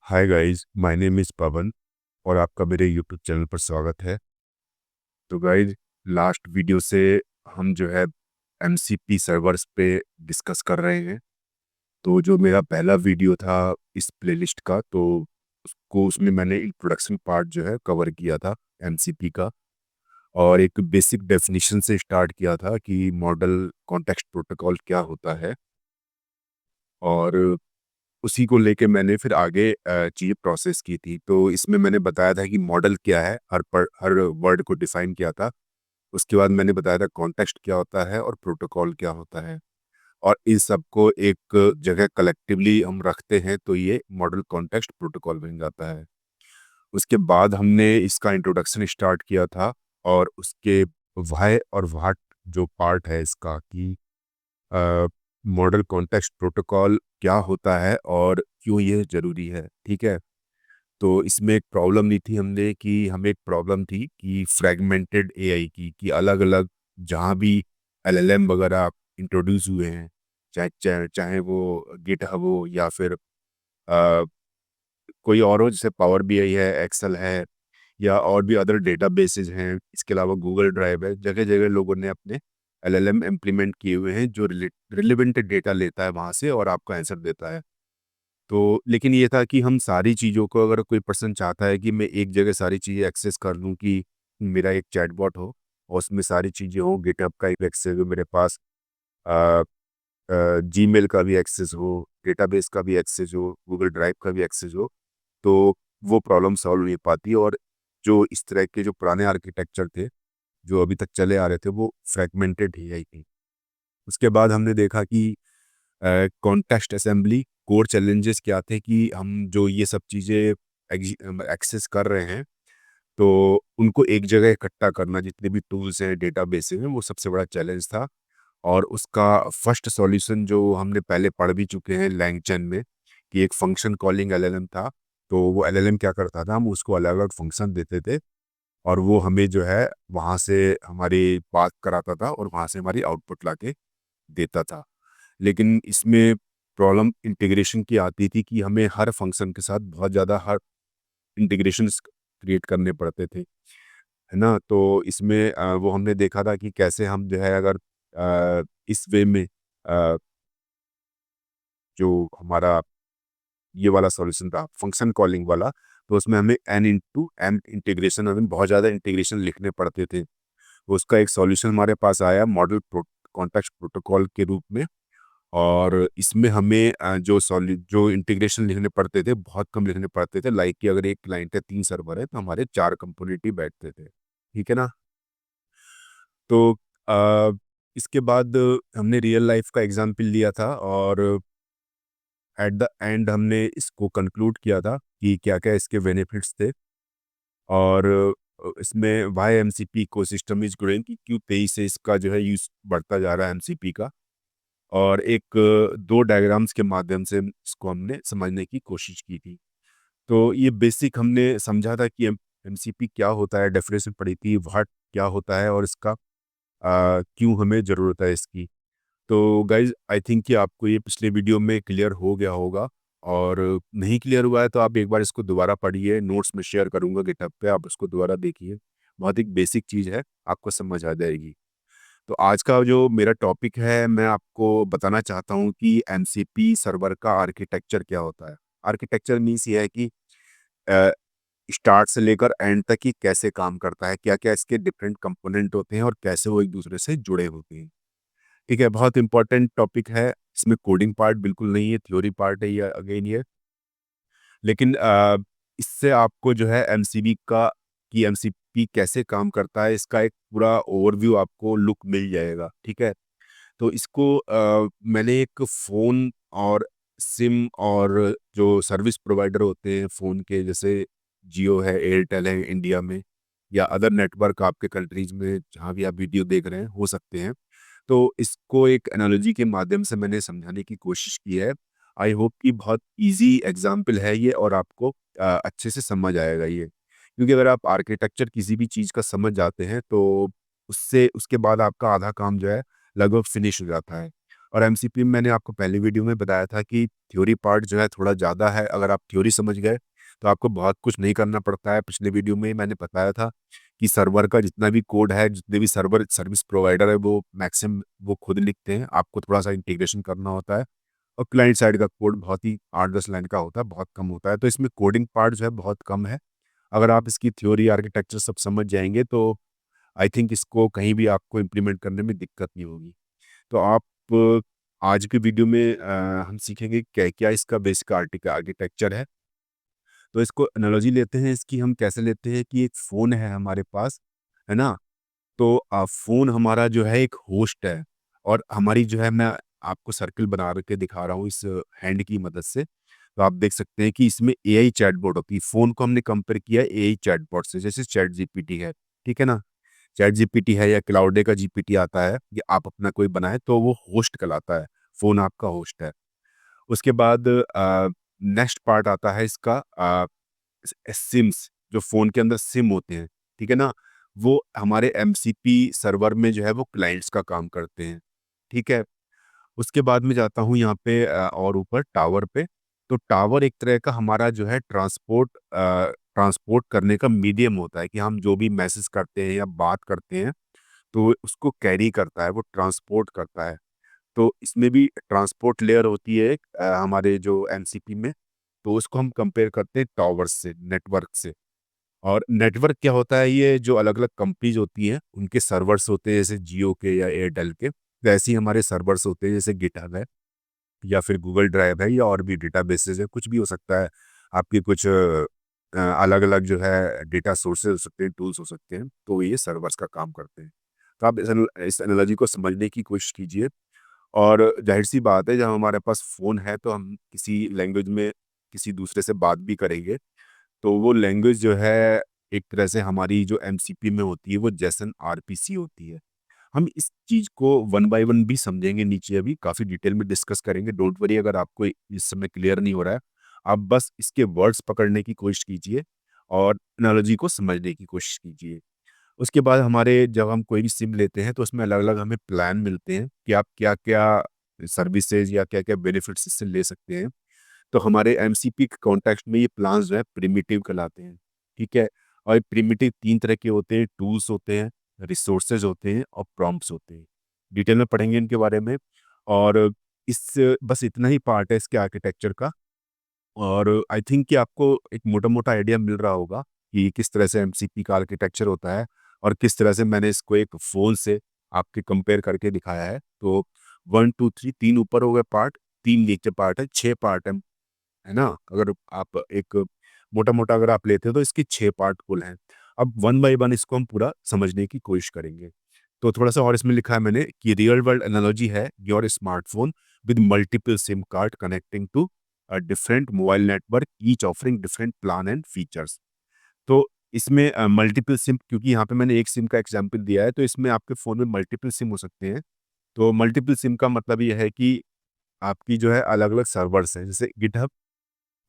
Hi guys, my name is Pavan और आपका मेरे यूट्यूब चैनल पर स्वागत है। तो गाइस, लास्ट वीडियो से हम जो है एमसीपी सर्वर्स पे डिस्कस कर रहे हैं। तो जो मेरा पहला वीडियो था इस प्लेलिस्ट का, तो उसमें मैंने इंट्रोडक्शन पार्ट जो है कवर किया था एमसीपी का, और एक बेसिक डेफिनेशन से स्टार्ट किया था कि मॉडल कॉन्टेक्स्ट प्रोटोकॉल क्या होता है, और उसी को लेके मैंने फिर आगे चीज़ें प्रोसेस की थी। तो इसमें मैंने बताया था कि मॉडल क्या है, हर वर्ड को डिफाइन किया था। उसके बाद मैंने बताया था कॉन्टेक्स्ट क्या होता है और प्रोटोकॉल क्या होता है, और इस सब को एक जगह कलेक्टिवली हम रखते हैं तो ये मॉडल कॉन्टेक्स्ट प्रोटोकॉल बन जाता है। उसके बाद हमने इसका इंट्रोडक्शन स्टार्ट किया था, और उसके व्हाई और व्हाट जो पार्ट है इसका, कि मॉडल कॉन्टेक्स्ट प्रोटोकॉल क्या होता है और क्यों ये ज़रूरी है, ठीक है। तो इसमें एक प्रॉब्लम नहीं थी, हमें एक प्रॉब्लम थी कि फ्रैगमेंटेड एआई की, कि अलग अलग जहाँ भी एलएलएम वगैरह इंट्रोड्यूस हुए हैं, चाहे वो गिटहब हो या फिर अ, कोई और हो, जैसे पावर बीआई है, एक्सेल है, या और भी अदर डेटाबेसेस हैं, इसके अलावा गूगल ड्राइव है। जगह जगह लोगों ने अपने एलएलएम इम्प्लीमेंट किए हुए हैं जो रिलेवेंट डेटा लेता है वहाँ से और आपको आंसर देता है। तो लेकिन ये था कि हम सारी चीज़ों को, अगर कोई पर्सन चाहता है कि मैं एक जगह सारी चीज़ें एक्सेस कर लूँ, कि मेरा एक चैटबॉट हो और उसमें सारी चीज़ें हो, गिटहब का एक एक्सेस हो मेरे पास, जीमेल का भी एक्सेस हो, डेटाबेस का भी एक्सेस हो, गूगल ड्राइव का भी एक्सेस हो, तो वो प्रॉब्लम सॉल्व नहीं पाती। और जो इस तरह के जो पुराने आर्किटेक्चर थे जो अभी तक चले आ रहे थे, वो फ्रैगमेंटेड ही आई थी। उसके बाद हमने देखा कि कॉन्टेक्स्ट असेंबली कोर चैलेंजेस क्या थे, कि हम जो ये सब चीज़ें एक्सेस कर रहे हैं, तो उनको एक जगह इकट्ठा करना, जितने भी टूल्स हैं, डेटाबेसेस हैं, वो सबसे बड़ा चैलेंज था। और उसका फर्स्ट सॉल्यूशन जो हमने पहले पढ़ भी चुके हैं लैंगचन में, कि एक फंक्शन कॉलिंग एलएलएम था। तो वो एलएलएम क्या करता था, हम उसको अलग अलग फंक्शन देते थे, और वो हमें जो है वहाँ से हमारी बात कराता था और वहाँ से हमारी आउटपुट लाके देता था। लेकिन इसमें प्रॉब्लम इंटीग्रेशन की आती थी, कि हमें हर फंक्शन के साथ बहुत ज़्यादा हर इंटीग्रेशंस क्रिएट करने पड़ते थे, है ना। तो इसमें वो हमने देखा था कि कैसे हम जो है, अगर इस वे में जो हमारा ये वाला सॉल्यूशन था फंक्शन कॉलिंग वाला, तो उसमें हमें एन इंटू एन इंटीग्रेशन, हमें बहुत ज़्यादा इंटीग्रेशन लिखने पड़ते थे। तो उसका एक सॉल्यूशन हमारे पास आया मॉडल कॉन्टेक्स्ट प्रोटोकॉल के रूप में। और इसमें हमें जो इंटीग्रेशन लिखने पड़ते थे, बहुत कम लिखने पड़ते थे। लाइक कि अगर एक क्लाइंट है, 3 सर्वर है, तो हमारे 4 कंपोनेंट ही बैठते थे, ठीक है ना। तो इसके बाद हमने रियल लाइफ का एग्जांपल लिया था, और एट द एंड हमने इसको कंक्लूड किया था कि क्या-क्या इसके बेनिफिट्स थे, और इसमें why MCP ecosystem is growing, कि क्यों तेज़ी से इसका जो है यूज़ बढ़ता जा रहा है एमसीपी का। और एक 2 डायग्राम्स के माध्यम से इसको हमने समझने की कोशिश की थी। तो ये बेसिक हमने समझा था कि एमसीपी क्या होता है, डेफिनेशन पढ़ी थी, व्हाट क्या होता है, और इसका क्यों हमें ज़रूरत है इसकी। तो गाइज़, आई थिंक कि आपको ये पिछले वीडियो में क्लियर हो गया होगा, और नहीं क्लियर हुआ है तो आप एक बार इसको दोबारा पढ़िए, नोट्स में शेयर करूँगा गिटहब पे, आप उसको दोबारा देखिए। बहुत एक बेसिक चीज़ है, आपको समझ आ जाएगी। तो आज का जो मेरा टॉपिक है, मैं आपको बताना चाहता हूँ कि एमसीपी सर्वर का आर्किटेक्चर क्या होता है। आर्किटेक्चर मीन्स ये है कि अ, स्टार्ट से लेकर एंड तक ही कैसे काम करता है, क्या-क्या इसके डिफरेंट कंपोनेंट होते हैं और कैसे वो एक-दूसरे से जुड़े होते हैं। ठीक है, बहुत इंपॉर्टेंट टॉपिक है। इसमें कोडिंग पार्ट बिल्कुल नहीं है, थ्योरी पार्ट है ये, अगेन ये। लेकिन इससे आपको जो है एमसीपी कैसे काम करता है, इसका एक पूरा ओवरव्यू आपको लुक मिल जाएगा, ठीक है। तो इसको मैंने एक फ़ोन और सिम और जो सर्विस प्रोवाइडर होते हैं फ़ोन के, जैसे जियो है, एयरटेल है इंडिया में, या अदर नेटवर्क आपके कंट्रीज़ में जहाँ भी आप वीडियो देख रहे हैं हो सकते हैं। तो इसको एक एनालॉजी के माध्यम से मैंने समझाने की कोशिश की है। आई होप कि बहुत ईज़ी एग्ज़ाम्पल है ये, और आपको अच्छे से समझ आएगा ये। क्योंकि अगर आप आर्किटेक्चर किसी भी चीज़ का समझ जाते हैं, तो उससे उसके बाद आपका आधा काम जो है लगभग फिनिश हो जाता है। और एमसीपी में मैंने आपको पहले वीडियो में बताया था कि थ्योरी पार्ट जो है थोड़ा ज़्यादा है। अगर आप थ्योरी समझ गए तो आपको बहुत कुछ नहीं करना पड़ता है। पिछले वीडियो में मैंने बताया था कि सर्वर का जितना भी कोड है, जितने भी सर्वर सर्विस प्रोवाइडर है, वो मैक्सिमम वो खुद लिखते हैं। आपको थोड़ा सा इंटीग्रेशन करना होता है और क्लाइंट साइड का कोड बहुत ही 8-10 लाइन का होता है, बहुत कम होता है। तो इसमें कोडिंग पार्ट जो है बहुत कम है। अगर आप इसकी थ्योरी आर्किटेक्चर सब समझ जाएंगे तो आई थिंक इसको कहीं भी आपको इम्प्लीमेंट करने में दिक्कत नहीं होगी। तो आप आज के वीडियो में हम सीखेंगे क्या क्या इसका बेसिक आर्किटेक्चर है। तो इसको एनालॉजी लेते हैं इसकी, हम कैसे लेते हैं कि एक फ़ोन है हमारे पास, है ना? तो फ़ोन हमारा जो है एक होस्ट है और हमारी जो है, मैं आपको सर्किल बना के दिखा रहा हूँ इस हैंड की मदद से। तो आप देख सकते हैं कि इसमें एआई चैटबॉट होती है। फ़ोन को हमने कंपेयर किया है एआई चैटबॉट से, जैसे चैट जीपीटी है, ठीक है ना? चैट जीपीटी है या क्लाउडे का जीपीटी आता है, या आप अपना कोई बनाए तो वो होस्ट कहलाता है, फ़ोन आपका होस्ट है। उसके बाद नेक्स्ट पार्ट आता है इसका सिम्स, जो फ़ोन के अंदर सिम होते हैं, ठीक है ना? वो हमारे एमसीपी सर्वर में जो है वो क्लाइंट्स का काम करते हैं, ठीक है? उसके बाद में जाता हूँ यहाँ पे और ऊपर टावर पे। तो टावर एक तरह का हमारा जो है ट्रांसपोर्ट करने का मीडियम होता है कि हम जो भी मैसेज करते हैं या बात करते हैं, तो उसको कैरी करता है, वो ट्रांसपोर्ट करता है। तो इसमें भी ट्रांसपोर्ट लेयर होती है एक, हमारे जो एमसीपी में। तो उसको हम कंपेयर करते हैं टावर्स से, नेटवर्क से। और नेटवर्क क्या होता है, ये जो अलग-अलग कंपनीज़ होती हैं, उनके सर्वर्स होते हैं, जैसे जियो के या एयरटेल के। वैसे ही हमारे सर्वर्स होते हैं, जैसे गिटहब है या फिर गूगल ड्राइव है या और भी डेटाबेसेस है, कुछ भी हो सकता है। आपके कुछ अलग-अलग जो है डेटा सोर्सेज़ हो सकते हैं, टूल्स हो सकते हैं, तो ये सर्वर्स का काम करते हैं। तो आप इस एनालॉजी को समझने की कोशिश कीजिए। और ज़ाहिर-सी बात है, जब हमारे पास फ़ोन है तो हम किसी लैंग्वेज में किसी दूसरे से बात भी करेंगे। तो वो लैंग्वेज जो है एक तरह से हमारी जो एमसीपी में होती है, वो जेसन आरपीसी होती है। हम इस चीज़ को वन बाय वन भी समझेंगे, नीचे अभी काफ़ी डिटेल में डिस्कस करेंगे। डोंट वरी अगर आपको इस समय क्लियर नहीं हो रहा है, आप बस इसके वर्ड्स पकड़ने की कोशिश कीजिए और एनालॉजी को समझने की कोशिश कीजिए। उसके बाद हमारे जब हम कोई भी सिम लेते हैं तो उसमें अलग-अलग हमें प्लान मिलते हैं कि आप क्या-क्या सर्विसेज़ या क्या-क्या बेनिफिट्स इससे ले सकते हैं। तो हमारे एमसीपी के कॉन्टेक्स्ट में ये प्लान्स जो है प्रिमिटिव कहलाते हैं, ठीक है? और प्रिमिटिव 3 तरह के होते हैं, टूल्स होते हैं, रिसोर्सेज़ होते हैं और प्रॉम्प्ट्स होते हैं। डिटेल में पढ़ेंगे इनके बारे में। और इस बस इतना ही पार्ट है इसके आर्किटेक्चर का। और आई थिंक कि आपको एक मोटा-मोटा आइडिया मिल रहा होगा कि किस तरह से एमसीपी का आर्किटेक्चर होता है और किस तरह से मैंने इसको एक फ़ोन से आपके कंपेयर करके दिखाया है। तो 1, 2, 3 3 ऊपर हो गए पार्ट, 3 नीचे पार्ट है, 6 पार्ट है ना? अगर आप एक मोटा-मोटा अगर आप लेते हो तो इसके 6 पार्ट कुल हैं। अब वन बाय वन इसको हम पूरा समझने की कोशिश करेंगे। तो थोड़ा-सा और इसमें लिखा है मैंने कि रियल वर्ल्ड एनालॉजी है your smartphone with multiple SIM card connecting to different mobile network each offering different plan and features. तो इसमें मल्टीपल सिम, क्योंकि यहाँ पे मैंने एक सिम का एग्ज़ाम्पल दिया है, तो इसमें आपके फ़ोन में मल्टीपल सिम हो सकते हैं। तो मल्टीपल सिम का मतलब ये है कि आपकी जो है अलग-अलग सर्वर्स हैं। जैसे गिटहब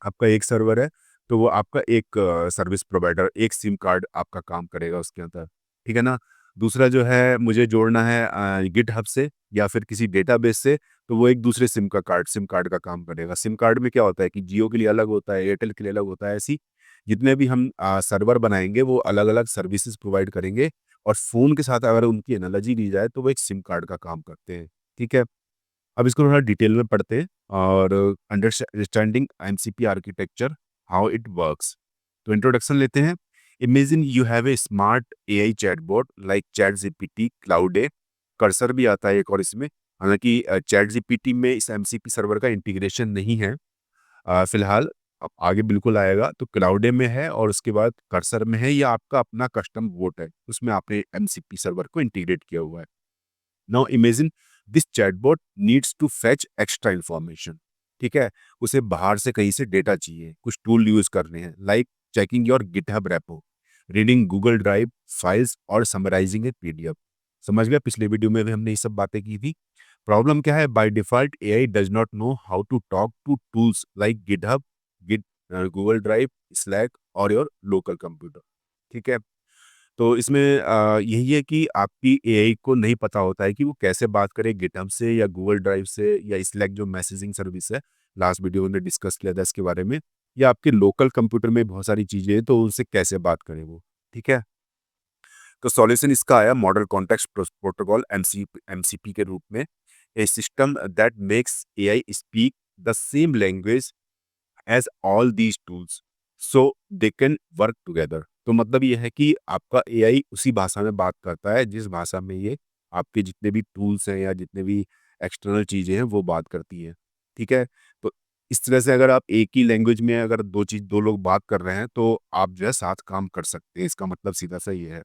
आपका एक सर्वर है, तो वो आपका एक सर्विस प्रोवाइडर, एक सिम कार्ड आपका काम करेगा उसके अंदर, ठीक है ना? दूसरा जो है मुझे जोड़ना है गिटहब से या फिर किसी डेटाबेस से, तो वो एक दूसरे सिम कार्ड का काम करेगा। सिम कार्ड में क्या होता है कि जियो के लिए अलग होता है, एयरटेल के लिए अलग होता है, ऐसी जितने भी हम सर्वर बनाएँगे वो अलग-अलग सर्विसेज़ प्रोवाइड करेंगे और फ़ोन के साथ अगर उनकी एनालॉजी ली जाए तो वो एक सिम कार्ड का काम करते हैं, ठीक है? अब इसको थोड़ा डिटेल में पढ़ते हैं और understanding MCP architecture, how it works. तो इंट्रोडक्शन लेते हैं। Imagine you have a smart AI chatbot like chat GPT, Claude, cursor भी आता है एक और इसमें। हालांकि चैट जीपीटी में इस एमसीपी सर्वर का इंटीग्रेशन नहीं है फिलहाल। अब आगे बिल्कुल आएगा। तो क्लाउडे में है और उसके बाद कर्सर में है, या आपका अपना कस्टम वोट है, उसमें आपने एमसीपी सर्वर को इंटीग्रेट किया हुआ है। Now imagine this chatbot needs to fetch extra information, ठीक है? उसे बाहर से कहीं से डेटा चाहिए, कुछ टूल यूज करने हैं, like checking your GitHub repo, reading Google drive files और समराइजिंग ए पीडीएफ। समझ गए? पिछले वीडियो में भी हमने ये सब बातें की थी। प्रॉब्लम क्या है? By default AI does not know how to talk to tools like GitHub, Git, Google Drive, Slack और योर लोकल कंप्यूटर, ठीक है? तो इसमें यही है कि आपकी एआई को नहीं पता होता है कि वो कैसे बात करे गिटहब से या गूगल ड्राइव से या स्लैक जो मैसेजिंग सर्विस है, लास्ट वीडियो में डिस्कस किया था इसके बारे में, या आपके लोकल कंप्यूटर में बहुत सारी चीज़ें हैं, तो उनसे कैसे बात करें वो, ठीक है? तो सॉल्यूशन इसका आया मॉडल कॉन्टेक्स्ट प्रोटोकॉल एमसीपी के रूप में, a system that makes AI speak the same language as all these tools so they can work together. तो मतलब ये है कि आपका एआई उसी भाषा में बात करता है जिस भाषा में ये आपके जितने भी टूल्स हैं या जितने भी एक्सटर्नल चीज़ें हैं वो बात करती हैं, ठीक है? तो इस तरह से अगर आप एक ही लैंग्वेज में अगर दो लोग बात कर रहे हैं तो आप जो है साथ काम कर सकते हैं। इसका मतलब सीधा सा ये है।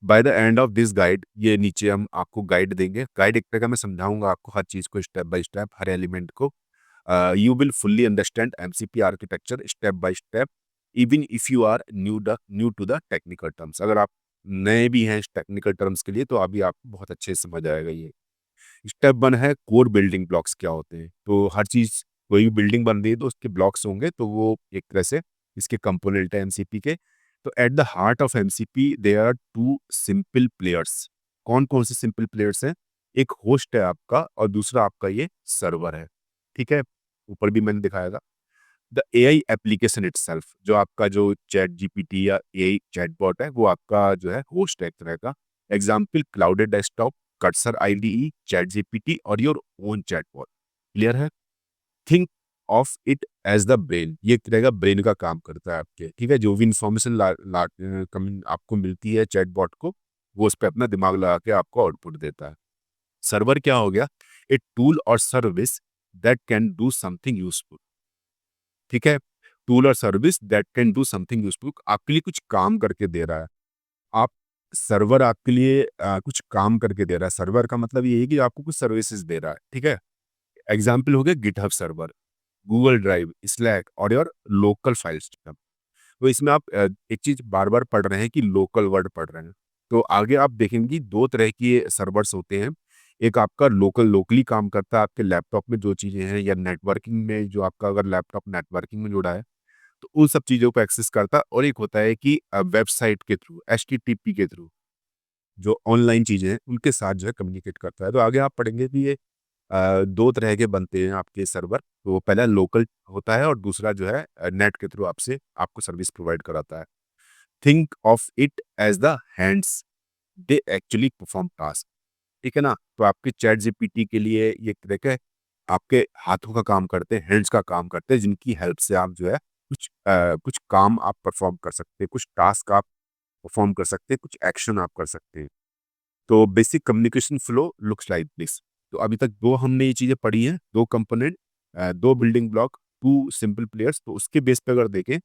By the end of this guide, ये नीचे हम आपको गाइड देंगे। गाइड एक तरह का मैं समझाऊंगा आपको हर चीज़ को step by step, her element को। You will fully understand MCP architecture step by step, even if you are new to the technical terms। अगर आप नए भी हैं इस टेक्निकल टर्म्स के लिए तो अभी आपको बहुत अच्छे से समझ आएगा ये। स्टेप 1 है कोर बिल्डिंग ब्लॉक्स क्या होते हैं। तो हर चीज़, कोई भी बिल्डिंग बन रही है तो उसके ब्लॉक्स होंगे, तो वो एक तरह से इसके कंपोनेंट है एमसीपी के। तो at the heart of MCP there are two simple players. कौन कौन से सिंपल प्लेयर्स हैं? एक होस्ट है आपका और दूसरा आपका ये सर्वर है, ठीक है? ऊपर भी मैंने दिखाया था। द एआई एप्लीकेशन इटसेल्फ, जो आपका जो चैट जीपीटी या एआई चैटबॉट है, वो आपका जो है होस्ट है एक तरह का। Example clouded desktop, Cursor IDE, ChatGPT और योर ओन चैटबॉट। क्लियर है? Think of it as the brain. ये एक तरह का ब्रेन का काम करता है आपके, ठीक है? जो भी इंफॉर्मेशन आपको मिलती है चैटबॉट को, वो उस पर अपना दिमाग लगा के आपको आउटपुट देता है। सर्वर क्या हो गया? ए टूल और service that can do something useful, ठीक है? टूल और service that can do something useful, आपके लिए कुछ काम करके दे रहा है। आप सर्वर आपके लिए कुछ काम करके दे रहा है। सर्वर का मतलब ये है कि आपको कुछ सर्विसेज दे रहा है, ठीक है? एग्जाम्पल हो गया GitHub server, Google Drive, Slack और योर लोकल फाइल सिस्टम। तो इसमें आप एक चीज बार बार पढ़ रहे हैं कि लोकल वर्ड पढ़ रहे हैं। तो आगे आप देखेंगे कि दो तरह के सर्वर्स होते हैं। एक आपका लोकली काम करता है आपके लैपटॉप में जो चीज़ें हैं, या नेटवर्किंग में, जो आपका अगर लैपटॉप नेटवर्किंग में जुड़ा है तो उन सब चीज़ों को एक्सेस करता है। और एक होता है कि वेबसाइट के थ्रू, एचटीटीपी के थ्रू, जो ऑनलाइन चीज़ें हैं उनके साथ जो है कम्युनिकेट करता है। तो आगे आप पढ़ेंगे कि ये दो तरह के बनते हैं आपके सर्वर। तो पहला लोकल होता है और दूसरा जो है नेट के थ्रू आपसे आपको सर्विस प्रोवाइड कराता है। Think of it as the hands they actually perform task, ठीक है ना? तो आपके चैट जीपीटी के लिए ये एक तरह के आपके हाथों का काम करते हैं, हैंड्स का काम करते हैं, जिनकी हेल्प से आप जो है कुछ काम आप परफॉर्म कर सकते हैं, कुछ टास्क आप परफॉर्म कर सकते हैं, कुछ एक्शन आप कर सकते हैं। तो basic communication flow looks like this. तो अभी तक दो हमने ये चीज़ें पढ़ी हैं, दो कंपोनेंट, दो building block, two simple players. तो उसके बेस पे अगर देखें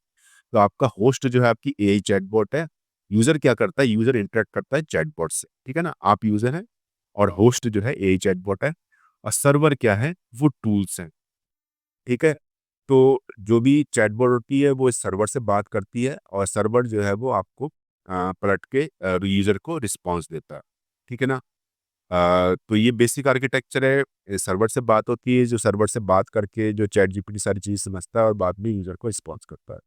तो आपका होस्ट जो है आपकी एआई चैटबॉट है। यूज़र क्या करता है? यूज़र इंटरेक्ट करता है चैटबॉट से, ठीक है ना? आप यूज़र हैं और होस्ट जो है एआई चैटबॉट है। और सर्वर क्या है? वो टूल्स हैं, ठीक है? तो जो भी चैटबॉट होती है वो इस सर्वर से बात करती है और सर्वर जो है वो आपको पलट के यूज़र को रिस्पॉन्स देता है, ठीक है ना? तो ये बेसिक आर्किटेक्चर है। सर्वर से बात होती है, जो सर्वर से बात करके जो चैट जीपीटी सारी चीज़ समझता है और बाद में यूज़र को रिस्पॉन्स करता है।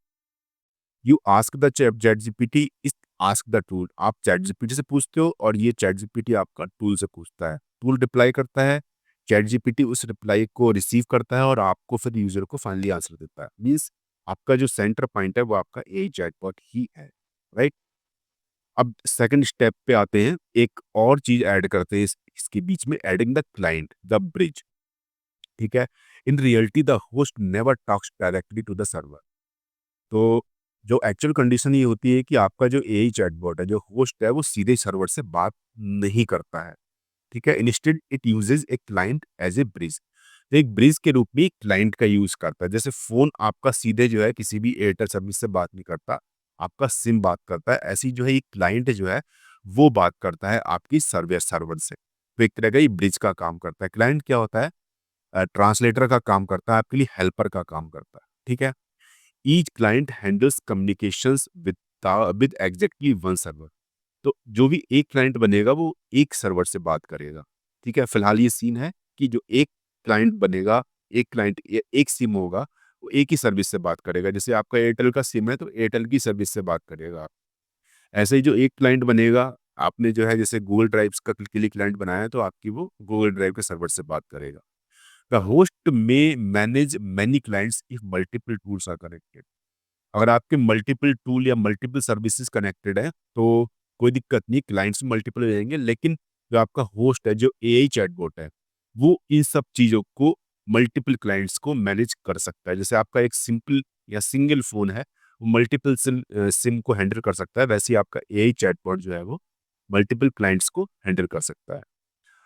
You ask the chat GPT is ask the tool. आप चैट जीपीटी से पूछते हो और ये चैट जीपीटी आपका टूल से पूछता है। टूल रिप्लाई करता है, चैट जीपीटी उस रिप्लाई को रिसीव करता है और आपको फिर यूजर को फाइनली आंसर देता है। मीन्स आपका जो सेंटर पॉइंट है वो आपका ए चैटबॉट ही है, राइट? अब सेकंड स्टेप पे आते हैं, एक और चीज ऐड करते हैं इसके बीच में, adding the client, the bridge, ठीक है? In reality the host never talks directly to the server. तो जो एक्चुअल कंडीशन ये होती है कि आपका जो एआई चैटबॉट है, जो होस्ट है, वो सीधे सर्वर से बात नहीं करता है, ठीक है? Instead it uses a client as a bridge. तो एक ब्रिज के रूप में क्लाइंट का यूज करता है। जैसे फोन आपका सीधे जो है किसी भी एयरटेल सर्विस से बात नहीं करता, आपका सिम बात करता है, ऐसी जो है एक क्लाइंट जो है वो बात करता है आपकी सर्वर सर्वर से। तो एक तरह का ये ब्रिज का काम करता है। क्लाइंट क्या होता है? ट्रांसलेटर का काम करता है, आपके लिए हेल्पर का काम करता है, ठीक है? Each client handles communications with exactly one server. तो जो भी एक क्लाइंट बनेगा वो एक सर्वर से बात करेगा, ठीक है? फिलहाल ये सीन है कि जो एक क्लाइंट बनेगा, एक क्लाइंट एक सिम होगा, वो एक ही सर्विस से बात करेगा। जैसे आपका एयरटेल का सिम है तो एयरटेल की सर्विस से बात करेगा। ऐसे ही जो एक क्लाइंट बनेगा, आपने जो है जैसे गूगल ड्राइव्स का के लिए क्लाइंट बनाया है, तो आपकी वो गूगल ड्राइव के सर्वर से बात करेगा। द होस्ट में manage many clients if multiple tools are connected. अगर आपके मल्टीपल टूल या मल्टीपल सर्विसेज कनेक्टेड है, तो कोई दिक्कत नहीं, क्लाइंट्स मल्टीपल हो जाएंगे, लेकिन जो आपका होस्ट है, जो एआई चैटबॉट है, वो इन सब चीज़ों को मल्टीपल क्लाइंट्स को मैनेज कर सकता है। जैसे आपका एक सिंपल या सिंगल फ़ोन है, वो मल्टीपल सिम को हैंडल कर सकता है, वैसे ही आपका एआई चैटबॉट जो है वो मल्टीपल क्लाइंट्स को हैंडल कर सकता है।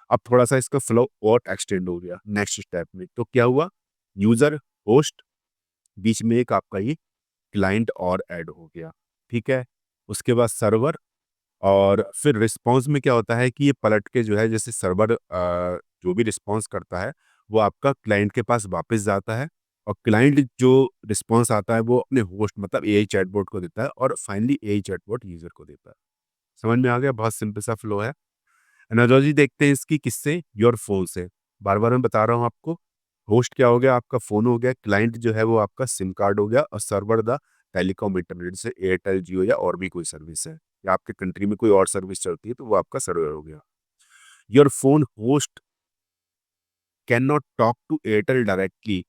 अब थोड़ा-सा इसका फ्लो और एक्सटेंड हो गया नेक्स्ट स्टेप में, तो क्या हुआ, यूज़र, होस्ट, बीच में एक आपका ये क्लाइंट और ऐड हो गया, ठीक है? उसके बाद सर्वर, और फिर रिस्पॉन्स में क्या होता है कि ये पलट के जो है, जैसे सर्वर जो भी रिस्पॉन्स करता है, वो आपका क्लाइंट के पास वापस जाता है, और क्लाइंट जो रिस्पॉन्स आता है वो अपने होस्ट मतलब एआई चैटबॉट को देता है, और फाइनली एआई चैटबॉट यूज़र को देता है। समझ में आ गया? बहुत सिंपल सा फ्लो है। एनालॉजी देखते हैं इसकी किससे? योर फ़ोन से। बार-बार मैं बता रहा हूँ आपको, होस्ट क्या हो गया? आपका फ़ोन हो गया, क्लाइंट जो है वो आपका सिम कार्ड हो गया, और सर्वर द टेलीकॉम इंटरनेट से एयरटेल, जियो या और भी कोई सर्विस है, या आपके कंट्री में कोई और सर्विस चलती है, तो वो आपका सर्वर हो गया। Your phone host can not talk to Airtel directly,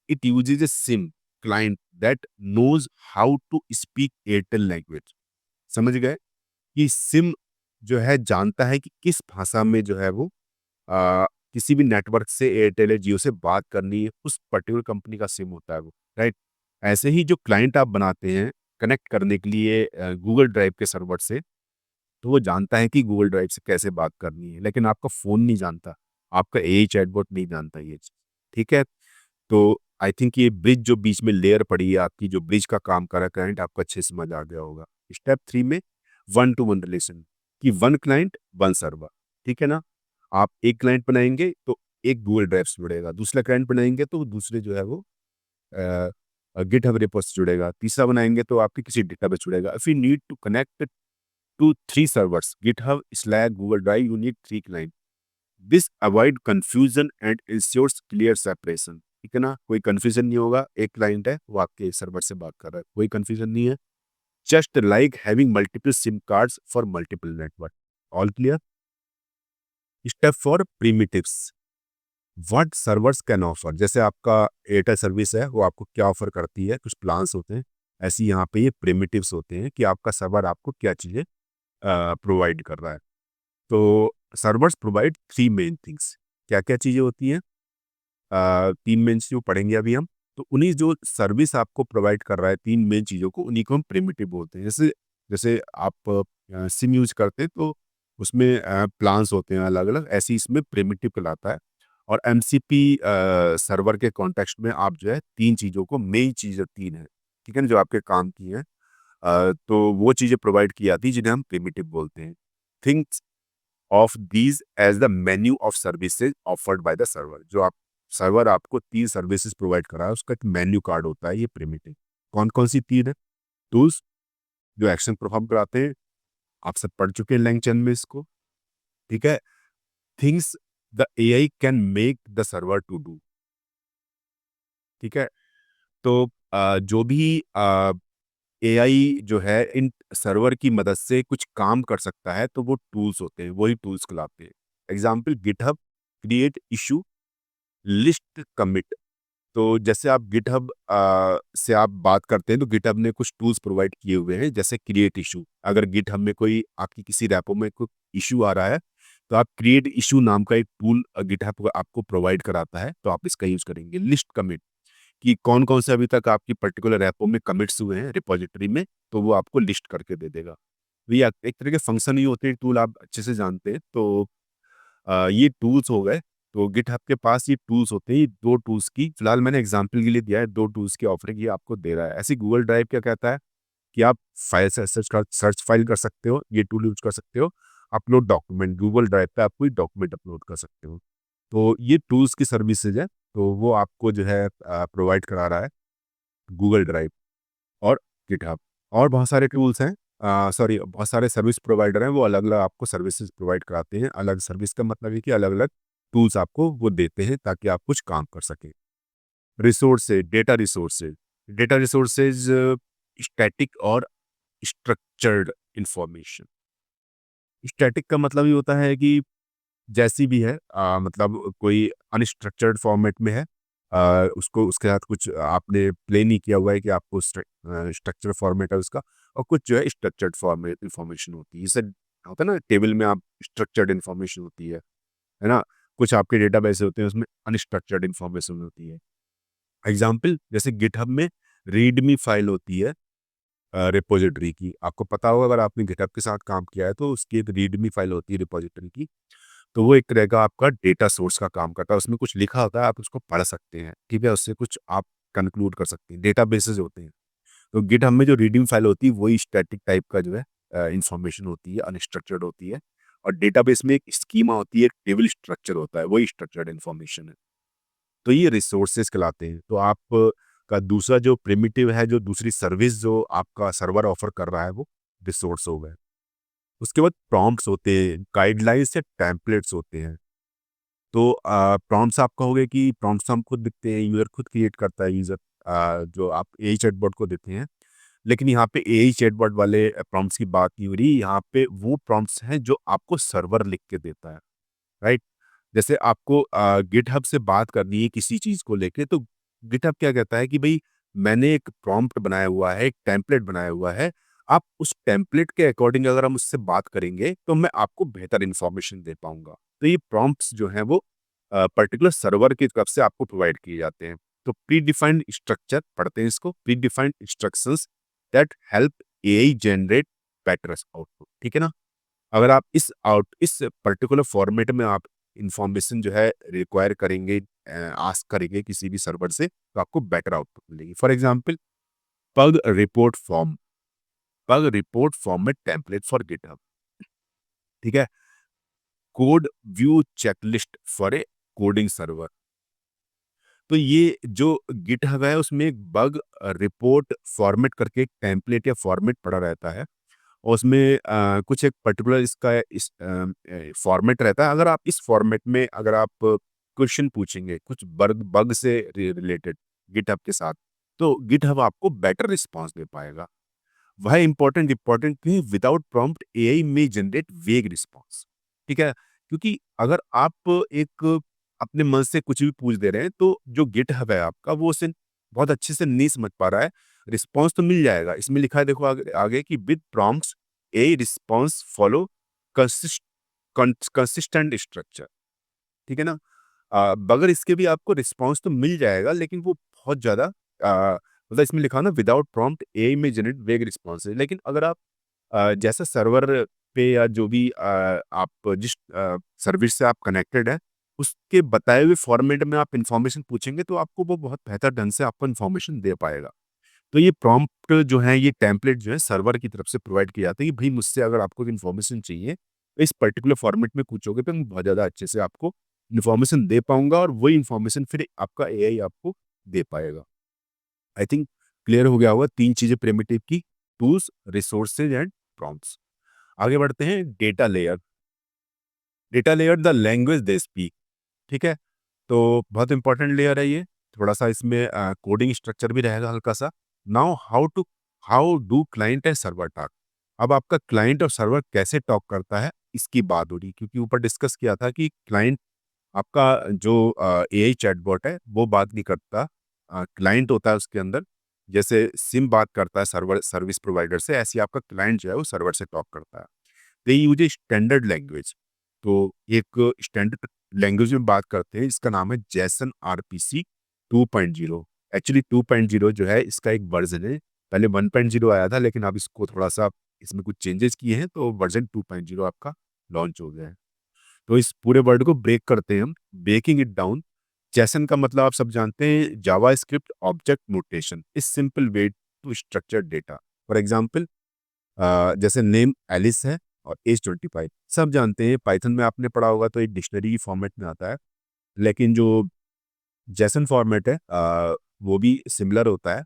it uses a SIM client that knows how to speak Airtel language. समझ गए? कि सिम जो है जानता है कि किस भाषा में जो है वो किसी भी नेटवर्क से, एयरटेल या जियो से बात करनी है, उस पर्टिकुलर कंपनी का सिम होता है वो, राइट? ऐसे ही जो क्लाइंट आप बनाते हैं कनेक्ट करने के लिए गूगल ड्राइव के सर्वर से, तो वो जानता है कि गूगल ड्राइव से कैसे बात करनी है, लेकिन आपका फ़ोन नहीं जानता, आपका एआई चैटबॉट नहीं जानता ये चीज़, ठीक है? तो आई थिंक ये ब्रिज जो बीच में लेयर पड़ी है आपकी, जो ब्रिज का काम कर रहा है क्लाइंट, आपको अच्छे से समझ आ गया होगा। स्टेप 3 में वन टू वन रिलेशन, कि वन क्लाइंट वन सर्वर, ठीक है ना? आप एक क्लाइंट बनाएँगे तो एक गूगल ड्राइव से जुड़ेगा, दूसरा क्लाइंट बनाएँगे तो दूसरे जो है वो अ गिटहब रेपो से जुड़ेगा, तीसरा बनाएँगे तो आपके किसी डेटाबेस जुड़ेगा। If you need to connect to 3 servers, GitHub, Slack, Google Drive, you need 3 client. This avoid confusion and ensures clear separation, ठीक है ना? कोई कन्फ्यूजन नहीं होगा, एक क्लाइंट है वो आपके सर्वर से बात कर रहा है, कोई कन्फ्यूजन नहीं है। Just like having multiple SIM cards for multiple network. All clear? Step for primitives, what servers can offer. जैसे आपका एयरटेल सर्विस है, वो आपको क्या ऑफर करती है, कुछ प्लान्स होते हैं, ऐसे ही यहाँ पे ये प्रिमिटिव्स होते हैं कि आपका सर्वर आपको क्या चीज़ें प्रोवाइड कर रहा है। तो सर्वर्स प्रोवाइड 3 मेन थिंग्स। क्या-क्या चीज़ें होती हैं? 3 मेन चीज़ों पढ़ेंगे अभी हम। तो उन्हीं जो सर्विस आपको प्रोवाइड कर रहा है 3 मेन चीज़ों को, उन्हीं को हम प्रिमिटिव बोलते हैं। जैसे जैसे आप सिम यूज़ करते हैं तो उसमें प्लान्स होते हैं अलग-अलग, ऐसे ही इसमें प्रिमिटिव कहलाता है। और एमसीपी सर्वर के कॉन्टेक्स्ट में आप जो है 3 चीज़ों को, मेन चीज़ें 3 हैं, ठीक है ना? जो आपके काम की हैं। तो वो चीज़ें प्रोवाइड की जाती हैं जिन्हें हम प्रिमिटिव बोलते हैं। Think of these as the menu of services offered by the server. जो आप सर्वर आपको 3 सर्विसेज प्रोवाइड करा है, उसका एक मेन्यू कार्ड होता है, ये प्रिमिटिव। कौन-कौन सी 3 है? टूल्स जो एक्शन परफॉर्म कराते हैं, आप सब पढ़ चुके हैं लैंगचैन में इसको, ठीक है? Things the AI can make the server to do, ठीक है? तो जो भी एआई जो है इन सर्वर की मदद से कुछ काम कर सकता है, तो वो टूल्स होते हैं, वही टूल्स कहलाते हैं। Example GitHub, create issue, list, commit. तो जैसे आप गिटहब से आप बात करते हैं, तो गिटहब ने कुछ टूल्स प्रोवाइड किए हुए हैं, जैसे क्रिएट इशू। अगर गिटहब में कोई आपकी किसी रैपो में कोई इशू आ रहा है, तो आप क्रिएट इशू नाम का एक टूल गिटहब आपको प्रोवाइड कराता है, तो आप इसका यूज़ करेंगे। लिस्ट, कमिट, कि कौन-कौन से अभी तक आपकी पर्टिकुलर रैपो में कमिट्स हुए हैं रिपॉजिटरी में, तो वो आपको लिस्ट करके दे देगा। तो ये एक तरह के फंक्शन ही होते हैं, टूल आप अच्छे से जानते हैं। तो ये टूल्स हो गए। तो गिटहब के पास ये टूल्स होते हैं, ये 2 टूल्स की फिलहाल मैंने एग्ज़ाम्पल के लिए दिया है, 2 टूल्स की ऑफरिंग ये आपको दे रहा है। ऐसे गूगल ड्राइव क्या कहता है कि आप फाइल से सर्च फाइल कर सकते हो, ये टूल यूज़ कर सकते हो। अपलोड डॉक्यूमेंट, गूगल ड्राइव पे आप कोई डॉक्यूमेंट अपलोड कर सकते हो। तो ये टूल्स की सर्विसेज है, तो वो आपको जो है प्रोवाइड करा रहा है गूगल ड्राइव और गिटहब। और बहुत सारे टूल्स हैं, सॉरी, बहुत सारे सर्विस प्रोवाइडर हैं, वो अलग-अलग आपको सर्विसेज प्रोवाइड कराते हैं। अलग सर्विस का मतलब है कि अलग-अलग टूल्स आपको वो देते हैं ताकि आप कुछ काम कर सकें। Resources, data resources. Data resources static और स्ट्रक्चर्ड इंफॉर्मेशन। स्टैटिक का मतलब ये होता है कि जैसी भी है, मतलब कोई अनस्ट्रक्चर्ड फॉर्मेट में है, उसको उसके साथ कुछ आपने प्ले नहीं किया हुआ है कि आपको स्ट्रक्चर फॉर्मेट है उसका, और कुछ जो है स्ट्रक्चर्ड फॉर्मेट इंफॉर्मेशन होती है। जैसे होता है ना टेबल में आप स्ट्रक्चर्ड इंफॉर्मेशन होती है ना? कुछ आपके डेटाबेस होते हैं उसमें अनस्ट्रक्चर्ड इंफॉर्मेशन होती है। एग्जाम्पल जैसे गिटहब में रीडमी फाइल होती है रिपोजिटरी की। आपको पता होगा अगर आपने गिटहब के साथ काम किया है तो उसकी एक रीडमी फाइल होती है रिपोजिटरी की। तो वो एक तरह का आपका डेटा सोर्स का काम करता है। उसमें कुछ लिखा होता है, आप उसको पढ़ सकते हैं, ठीक है? उससे कुछ आप कंक्लूड कर सकते हैं। डेटाबेसेस होते हैं। तो गिटहब में जो रीडिंग फाइल होती है वही स्टैटिक टाइप का जो है इंफॉर्मेशन होती है, अनस्ट्रक्चर्ड होती है। और डेटाबेस में एक स्कीमा होती है, एक टेबल स्ट्रक्चर होता है, वही स्ट्रक्चर्ड इंफॉर्मेशन है। तो ये रिसोर्सेज कहलाते हैं। तो आप का दूसरा जो प्रिमिटिव है, जो दूसरी सर्विस जो आपका सर्वर ऑफर कर रहा है, वो रिसोर्स हो गए। उसके बाद प्रॉम्प्ट्स होते हैं, गाइडलाइंस या टेम्पलेट्स होते हैं। तो प्रॉम्प्ट्स आप कहोगे कि प्रॉम्प्ट्स हम खुद लिखते हैं, यूज़र खुद क्रिएट करता है, यूज़र जो आप एआई चैटबॉट को देते हैं। लेकिन यहाँ पे एआई चैटबॉट वाले प्रॉम्प्ट्स की बात नहीं हो रही, यहाँ पे वो प्रॉम्प्ट्स हैं जो आपको सर्वर लिख के देता है, राइट? जैसे आपको गिटहब से बात करनी है किसी चीज़ को लेके, तो गिटहब क्या कहता है कि भई मैंने एक प्रॉम्प्ट बनाया हुआ है, एक टेम्पलेट बनाया हुआ है। आप उस टेम्पलेट के अकॉर्डिंग अगर हम उससे बात करेंगे, तो मैं आपको बेहतर इन्फॉर्मेशन दे पाऊँगा। तो ये प्रॉम्प्ट्स जो हैं वो पर्टिकुलर सर्वर की तरफ से आपको प्रोवाइड किए जाते हैं। तो प्री डिफाइंड स्ट्रक्चर पढ़ते हैं इसको, pre defined instructions that help AI generate better output, ठीक है ना? अगर आप इस पर्टिकुलर फॉर्मेट में आप इंफॉर्मेशन जो है रिक्वायर करेंगे, आस्क करेंगे किसी भी सर्वर से, तो आपको बेटर आउटपुट मिलेगी। फॉर एग्जांपल पग रिपोर्ट फॉर्म, पग report format template for GitHub, ठीक है? Code view checklist for a coding server. तो ये जो गिटहब है उसमें एक बग रिपोर्ट फॉर्मेट करके एक टेम्पलेट या फॉर्मेट पड़ा रहता है, और उसमें कुछ एक पर्टिकुलर इसका फॉर्मेट रहता है। अगर आप इस फॉर्मेट में अगर आप क्वेश्चन पूछेंगे कुछ बग बग से रिलेटेड गिटहब के साथ, तो गिटहब आपको बेटर रिस्पॉन्स दे पाएगा। वह इंपॉर्टेंट इंपॉर्टेंट क्यों? विदाउट प्रॉम्प्ट एआई में जनरेट वेग रिस्पॉन्स, ठीक है? क्योंकि अगर आप एक अपने मन से कुछ भी पूछ दे रहे हैं, तो जो गिटहब है आपका वो उसे बहुत अच्छे से नहीं समझ पा रहा है। रिस्पॉन्स तो मिल जाएगा, इसमें लिखा है देखो आगे आगे कि with prompts AI response follow consist consistent structure, ठीक है ना? बगैर इसके भी आपको रिस्पॉन्स तो मिल जाएगा, लेकिन वो बहुत ज़्यादा मतलब इसमें लिखा है ना विदाउट प्रॉम्प्ट एआई में जनरेट वेग रिस्पॉन्स है। लेकिन अगर आप जैसा सर्वर पे या जो भी आप जिस सर्विस से आप कनेक्टेड है, उसके बताए हुए फॉर्मेट में आप इन्फॉर्मेशन पूछेंगे, तो आपको वो बहुत बेहतर ढंग से आपको इन्फॉर्मेशन दे पाएगा। तो ये प्रॉम्प्ट जो है, ये टेम्पलेट जो है सर्वर की तरफ से प्रोवाइड किए जाते हैं कि भई मुझसे अगर आपको इन्फॉर्मेशन चाहिए, तो इस पर्टिकुलर फॉर्मेट में पूछोगे तो मैं बहुत ज़्यादा अच्छे से आपको इन्फॉर्मेशन दे पाऊँगा, और वही इन्फॉर्मेशन फिर आपका एआई आपको दे पाएगा। आई थिंक क्लियर हो गया होगा 3 चीज़ें प्रिमिटिव की, टूल्स, रिसोर्सेज एंड प्रॉम्प्ट्स। आगे बढ़ते हैं data layer. Data layer the language they speak, ठीक है? तो बहुत इंपॉर्टेंट लेयर है ये। थोड़ा-सा इसमें कोडिंग स्ट्रक्चर भी रहेगा हल्का-सा। Now how do client and server talk? अब आपका क्लाइंट और सर्वर कैसे टॉक करता है, इसकी बात हो रही है, क्योंकि ऊपर डिस्कस किया था कि क्लाइंट आपका जो एआई चैटबॉट है, वो बात नहीं करता। क्लाइंट होता है उसके अंदर। जैसे सिम बात करता है सर्वर सर्विस प्रोवाइडर से, ऐसे ही आपका क्लाइंट जो है वो सर्वर से टॉक करता है। दे यूज़ ए स्टैंडर्ड लैंग्वेज। तो एक स्टैंडर्ड लैंग्वेज में बात करते हैं, इसका नाम है जेसन आरपीसी 2.0। एक्चुअली 2.0 जो है इसका एक वर्ज़न है। पहले 1.0 आया था, लेकिन अब इसको थोड़ा-सा इसमें कुछ चेंजेस किए हैं, तो वर्ज़न 2.0 आपका लॉन्च हो गया है। तो इस पूरे वर्ड को ब्रेक करते हैं हम, ब्रेकिंग इट डाउन। जेसन का मतलब आप सब जानते हैं, JavaScript object notation, is simple way to structure data. For example जैसे नेम एलिस है और एज 25, सब जानते हैं। पाइथन में आपने पढ़ा होगा तो एक डिक्शनरी फॉर्मेट में आता है, लेकिन जो जेसन फॉर्मेट है वो भी सिमिलर होता है,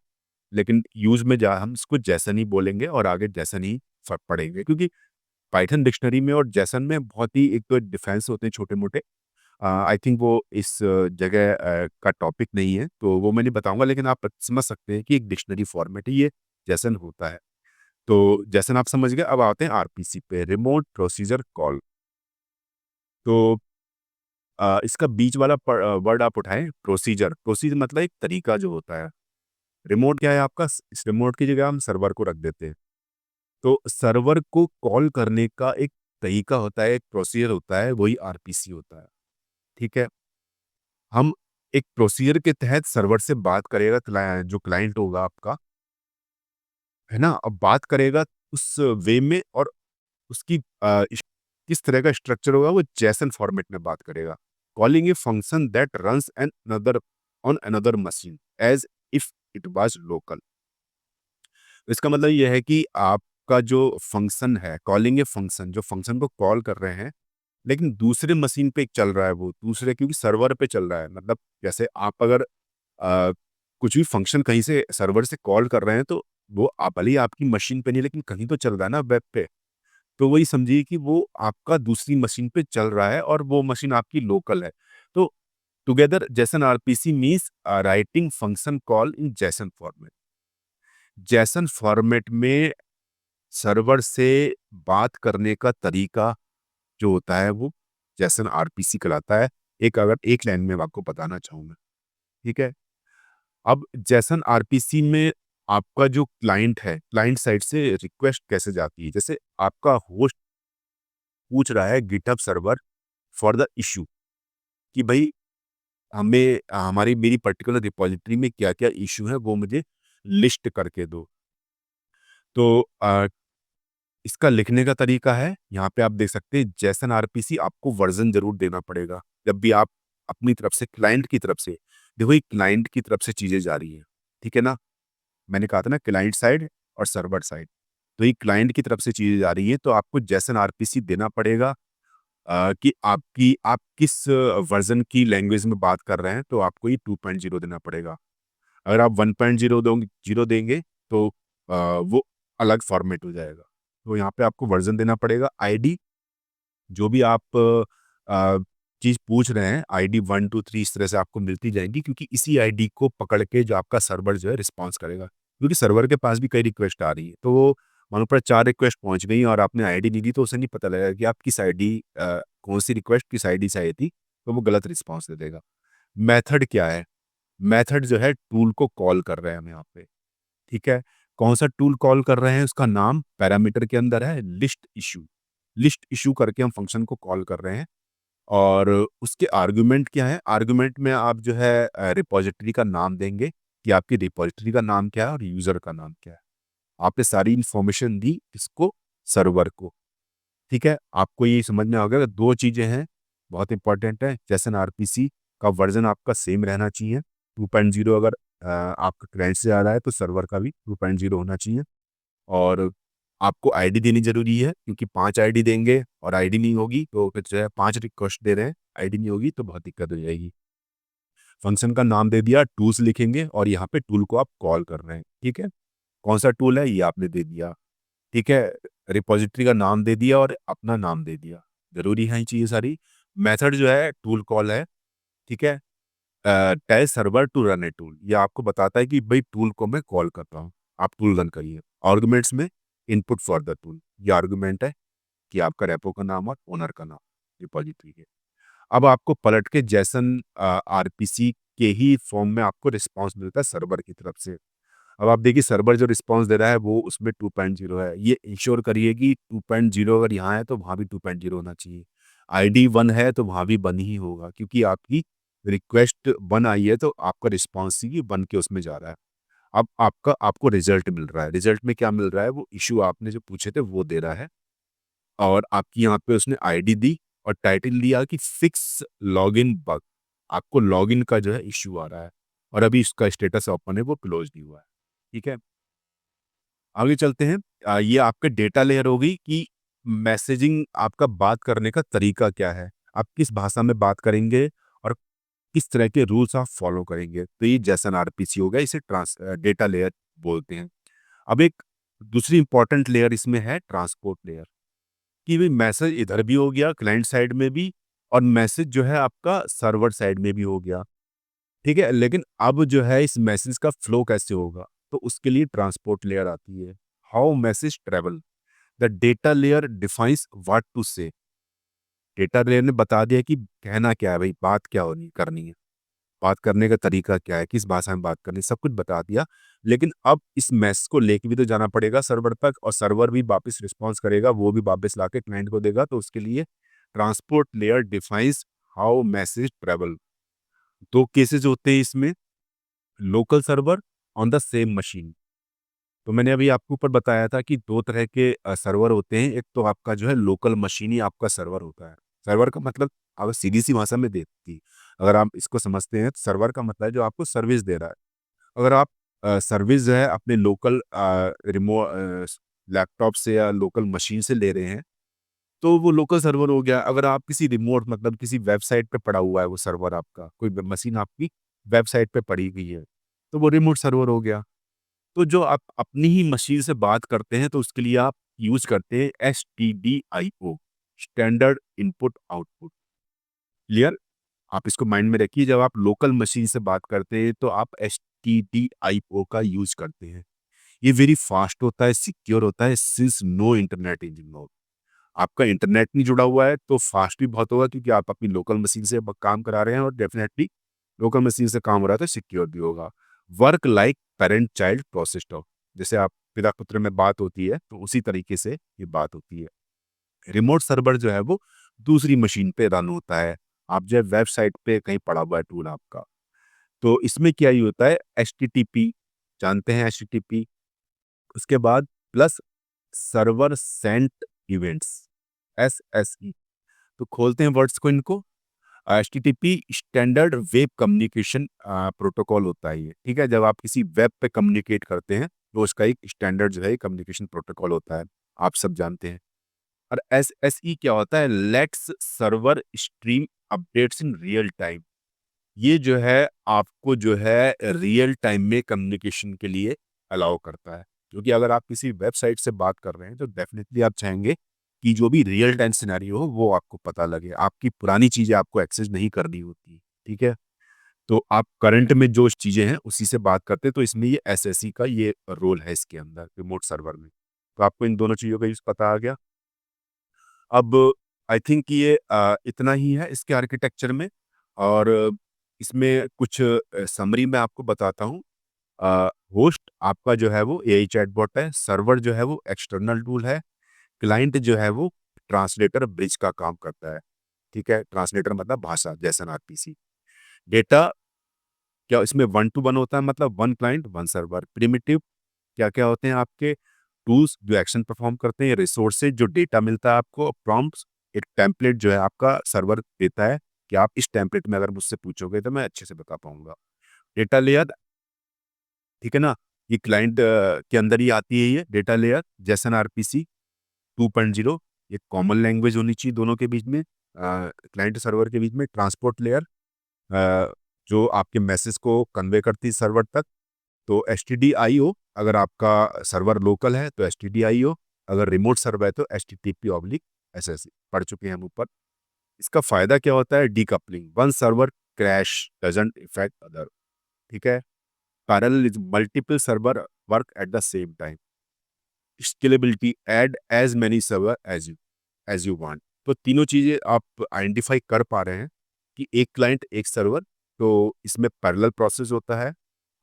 लेकिन यूज में जा हम इसको जैसन ही बोलेंगे और आगे जैसन ही पढ़ेंगे, क्योंकि पाइथन डिक्शनरी में और जेसन में बहुत ही एक तो डिफरेंस होते हैं छोटे मोटे। आई थिंक वो इस जगह का टॉपिक नहीं है, तो वो मैं नहीं बताऊंगा, लेकिन आप समझ सकते हैं कि एक डिक्शनरी फॉर्मेट है ये, जैसन होता है। तो जैसे आप समझ गए, अब आते हैं आरपीसी पे, रिमोट प्रोसीजर कॉल। तो इसका बीच वाला वर्ड आप उठाएं, प्रोसीजर। प्रोसीजर मतलब एक तरीका जो होता है। रिमोट क्या है आपका, इस रिमोट की जगह हम सर्वर को रख देते हैं। तो सर्वर को कॉल करने का एक तरीका होता है, एक प्रोसीजर होता है, वही आरपीसी होता है। ठीक है, हम एक प्रोसीजर के तहत सर्वर से बात करेगा, जो क्लाइंट होगा आपका, है ना, अब बात करेगा उस वे में, और उसकी किस तरह का स्ट्रक्चर होगा, वो जेसन फॉर्मेट में बात करेगा। Calling a function that runs an another on another machine as if it was local. इसका मतलब यह है कि आपका जो फंक्शन है, कॉलिंग ए फंक्शन, जो फंक्शन को कॉल कर रहे हैं, लेकिन दूसरे मशीन पे चल रहा है, वो दूसरे, क्योंकि सर्वर पे चल रहा है। मतलब जैसे आप अगर अ, कुछ भी फंक्शन कहीं से सर्वर से कॉल कर रहे हैं, तो वो भले ही आपकी मशीन पे नहीं, लेकिन कहीं तो चल रहा है ना, वेब पे। तो वही समझिए कि वो आपका दूसरी मशीन पे चल रहा है और वो मशीन आपकी लोकल है। तो together Jason RPC means writing function call in JSON format. JSON format में सर्वर से बात करने का तरीका जो होता है, वो जेसन आरपीसी कहलाता है। एक, अगर एक लाइन में आपको बताना चाहूँ मैं, ठीक है। अब जेसन आरपीसी में आपका जो क्लाइंट है, क्लाइंट साइड से रिक्वेस्ट कैसे जाती है, जैसे आपका होस्ट पूछ रहा है GitHub server for the issue, कि भाई हमें हमारी मेरी पर्टिकुलर रिपॉजिटरी में क्या क्या इशू है, वो मुझे लिस्ट करके दो। तो इसका लिखने का तरीका है, यहाँ पे आप देख सकते हैं, जेसन आरपीसी आपको वर्जन जरूर देना पड़ेगा जब भी आप अपनी तरफ से, क्लाइंट की तरफ से, देखो ये क्लाइंट की तरफ से चीजें जा रही है, ठीक है ना। मैंने कहा था ना, क्लाइंट साइड और सर्वर साइड। तो ये क्लाइंट की तरफ से चीजें जा रही है, तो आपको जेसन आरपीसी देना पड़ेगा कि आप किस वर्जन की लैंग्वेज में बात कर रहे हैं, तो आपको ये 2.0 देना पड़ेगा। अगर आप 1.0 जीरो देंगे, तो वो अलग फॉर्मेट हो जाएगा। तो यहाँ पे आपको वर्जन देना पड़ेगा। आईडी, जो भी आप चीज़ पूछ रहे हैं, आईडी 1 2 3 इस तरह से आपको मिलती जाएंगी, क्योंकि इसी आईडी को पकड़ के जो आपका सर्वर जो है रिस्पॉन्स करेगा, क्योंकि सर्वर के पास भी कई रिक्वेस्ट आ रही है। तो वो मानो पर 4 रिक्वेस्ट पहुंच गई और आपने आईडी नहीं दी, तो उसे नहीं पता लगेगा कि आप किस आईडी, कौन सी रिक्वेस्ट किस आईडी से आई थी, तो वो गलत रिस्पॉन्स दे देगा। मेथड क्या है, मेथड जो है टूल को कॉल कर रहे हैं हम यहाँ पे, ठीक है। कौन सा टूल कॉल कर रहे हैं, उसका नाम पैरामीटर के अंदर है लिस्ट इशू। लिस्ट इशू करके हम फंक्शन को कॉल कर रहे हैं। और उसके आर्गुमेंट क्या है, आर्गुमेंट में आप जो है रिपॉजिटरी का नाम देंगे, कि आपकी रिपॉजिटरी का नाम क्या है और यूजर का नाम क्या है। आपने सारी इंफॉर्मेशन दी किसको, सर्वर को, ठीक है। आपको ये समझ में आ गया, दो चीजें हैं बहुत इंपॉर्टेंट है। जैसे आरपीसी का वर्जन आपका सेम रहना चाहिए, 2.0। अगर आपका क्लाइंट से आ रहा है, तो सर्वर का भी 2.0 होना चाहिए। और आपको आईडी देनी जरूरी है, क्योंकि 5 आईडी देंगे और आईडी नहीं होगी, तो फिर जो है 5 रिक्वेस्ट दे रहे हैं, आईडी नहीं होगी तो बहुत दिक्कत हो जाएगी। फंक्शन का नाम दे दिया, टूल्स लिखेंगे, और यहाँ पे टूल को आप कॉल कर रहे हैं, ठीक है। कौन सा टूल है ये आपने दे दिया, ठीक है। रिपॉजिटरी का नाम दे दिया और अपना नाम दे दिया, जरूरी है ये चीज़ें सारी। मेथड जो है टूल कॉल है, ठीक है। Tell server to run a tool, ये आपको बताता है कि भाई टूल को मैं कॉल कर रहा हूँ, आप टूल रन करिए। आर्गुमेंट्स में इनपुट फॉर द टूल, ये आर्गुमेंट है कि आपका रेपो का नाम और ओनर का नाम, रिपॉजिटरी के। अब आपको पलट के जैसन आरपीसी के ही फॉर्म में आपको रिस्पांस मिलता है सर्वर की तरफ से। अब आप देखिए, सर्वर जो रिस्पांस दे रहा है वो उसमें 2.0 है। ये इंश्योर करिए कि 2.0 अगर यहाँ है, तो वहाँ भी 2.0 होना चाहिए। आईडी 1 है, तो वहाँ भी 1 ही होगा, क्योंकि आपकी रिक्वेस्ट 1 आई है, तो आपका रिस्पॉन्स ही 1 के उसमें जा रहा है। अब आपको रिजल्ट मिल रहा है। रिजल्ट में क्या मिल रहा है, वो इशू आपने जो पूछे थे वो दे रहा है। और आपकी यहाँ पे उसने आईडी दी और टाइटल दिया कि फिक्स लॉगिन बग। आपको लॉगिन का जो है इशू आ रहा है, और अभी इसका स्टेटस ओपन है, वो क्लोज नहीं हुआ है, ठीक है। आगे चलते हैं। ये आपके डेटा लेयर होगी कि मैसेजिंग, आपका बात करने का तरीका क्या है, आप किस भाषा में बात करेंगे और किस तरह के रूल्स आप फॉलो करेंगे। तो ये जैसन आरपीसी हो गया, इसे डेटा लेयर बोलते हैं। अब एक दूसरी इंपॉर्टेंट लेयर इसमें है ट्रांसपोर्ट लेयर, कि भाई मैसेज इधर भी हो गया क्लाइंट साइड में भी, और मैसेज जो है आपका सर्वर साइड में भी हो गया, ठीक है। लेकिन अब जो है इस मैसेज का फ्लो कैसे होगा, तो उसके लिए ट्रांसपोर्ट लेयर आती है। How message travel, the data layer defines what to say. Data layer ने बता दिया कि कहना क्या है भाई, बात क्या होनी करनी है, बात करने का तरीका क्या है, किस भाषा में बात करनी है, सब कुछ बता दिया। लेकिन अब इस मैसेज को लेके भी तो जाना पड़ेगा सर्वर तक, और सर्वर भी वापस रिस्पॉन्स करेगा, वो भी वापस लाके क्लाइंट को देगा। तो उसके लिए transport layer defines how message travel. दो केसेस होते हैं इसमें, local server on the same machine. तो मैंने अभी आपको ऊपर बताया था कि दो तरह के सर्वर होते हैं। एक तो आपका जो है लोकल मशीन ही आपका सर्वर होता है। सर्वर का मतलब आप सीधी सी भाषा में देती, अगर आप इसको समझते हैं, तो सर्वर का मतलब है जो आपको सर्विस दे रहा है। अगर आप सर्विस जो है अपने लोकल लैपटॉप से या लोकल मशीन से ले रहे हैं, तो वो लोकल सर्वर हो गया। अगर आप किसी रिमोट मतलब किसी वेबसाइट पे पड़ा हुआ है वो सर्वर आपका, कोई मशीन आपकी वेबसाइट पे पड़ी हुई है, तो वो रिमोट सर्वर हो गया। तो जो आप अपनी ही मशीन से बात करते हैं, तो उसके लिए आप यूज़ करते हैं STDIO, standard input output. Clear? आप इसको माइंड में रखिए, जब आप लोकल मशीन से बात करते हैं, तो आप STDIO का यूज़ करते हैं। ये वेरी फास्ट होता है, सिक्योर होता है, since no internet is involve. आपका इंटरनेट नहीं जुड़ा हुआ है तो फास्ट भी बहुत होगा, क्योंकि आप अपनी लोकल मशीन से काम करा रहे हैं, और डेफिनेटली लोकल मशीन से काम हो रहा है तो सिक्योर भी होगा। Work like parent child process talk, जैसे आप पिता पुत्र में बात होती है, तो उसी तरीके से ये बात होती है। रिमोट सर्वर जो है वो दूसरी मशीन पे रन होता है। आप जो है वेबसाइट पे कहीं पड़ा हुआ है टूल आपका, तो इसमें क्या ही होता है, HTTP जानते हैं, HTTP, उसके बाद plus server sent events, SSE। तो खोलते हैं वर्ड्स को इनको। HTTP standard web communication protocol होता है ये, ठीक है। जब आप किसी वेब पे कम्युनिकेट करते हैं, तो उसका एक स्टैंडर्ड जो है कम्युनिकेशन प्रोटोकॉल होता है, आप सब जानते हैं। और SSE क्या होता है, let's server stream updates in real time. ये जो है आपको जो है रियल टाइम में कम्युनिकेशन के लिए अलाउ करता है, क्योंकि अगर आप किसी वेबसाइट से बात कर रहे हैं, तो डेफिनेटली आप चाहेंगे कि जो भी रियल टाइम सिनेरियो हो वो आपको पता लगे, आपकी पुरानी चीज़ें आपको एक्सेस नहीं करनी होती, ठीक है। तो आप करंट में जो चीज़ें हैं उसी से बात करते हैं, तो इसमें ये SSE का ये रोल है इसके अंदर रिमोट सर्वर में। तो आपको इन दोनों चीज़ों का यूज़ पता आ गया। अब आई थिंक ये इतना ही है इसके आर्किटेक्चर में, और इसमें कुछ समरी मैं आपको बताता हूँ। होस्ट आपका जो है वो AI चैटबॉट है, सर्वर जो है वो एक्सटर्नल टूल है, क्लाइंट जो है वो ट्रांसलेटर ब्रिज का काम करता है, ठीक है। ट्रांसलेटर मतलब भाषा, जैसन RPC। डेटा क्या इसमें 1 to 1 होता है, मतलब 1 क्लाइंट 1 सर्वर। प्रिमिटिव क्या क्या होते हैं आपके, टूल्स जो एक्शन परफॉर्म करते हैं, रिसोर्सेज जो डेटा मिलता है आपको, प्रॉम्प्ट्स एक टेम्पलेट जो है आपका सर्वर देता है कि आप इस टेम्पलेट में अगर मुझसे पूछोगे तो मैं अच्छे से बता पाऊंगा। डेटा लेयर, ठीक है ना, ये क्लाइंट के अंदर ही आती है ये डेटा लेयर। जैसन RPC 2.0, ये कॉमन लैंग्वेज होनी चाहिए दोनों के बीच में, क्लाइंट सर्वर के बीच में। ट्रांसपोर्ट लेयर जो आपके मैसेज को कन्वे करती है सर्वर तक, तो STDIO, अगर आपका सर्वर लोकल है तो STDIO, अगर रिमोट सर्वर है तो HTTP/SSE, पढ़ चुके हैं हम ऊपर। इसका फायदा क्या होता है, decoupling, one server crash doesn't effect other, ठीक है। Parallel is multiple server work at the same time. Scalability, add as many server as you want. तो तीनों चीजें आप आइडेंटिफाई कर पा रहे हैं कि एक क्लाइंट एक सर्वर, तो इसमें पैरेलल प्रोसेस होता है।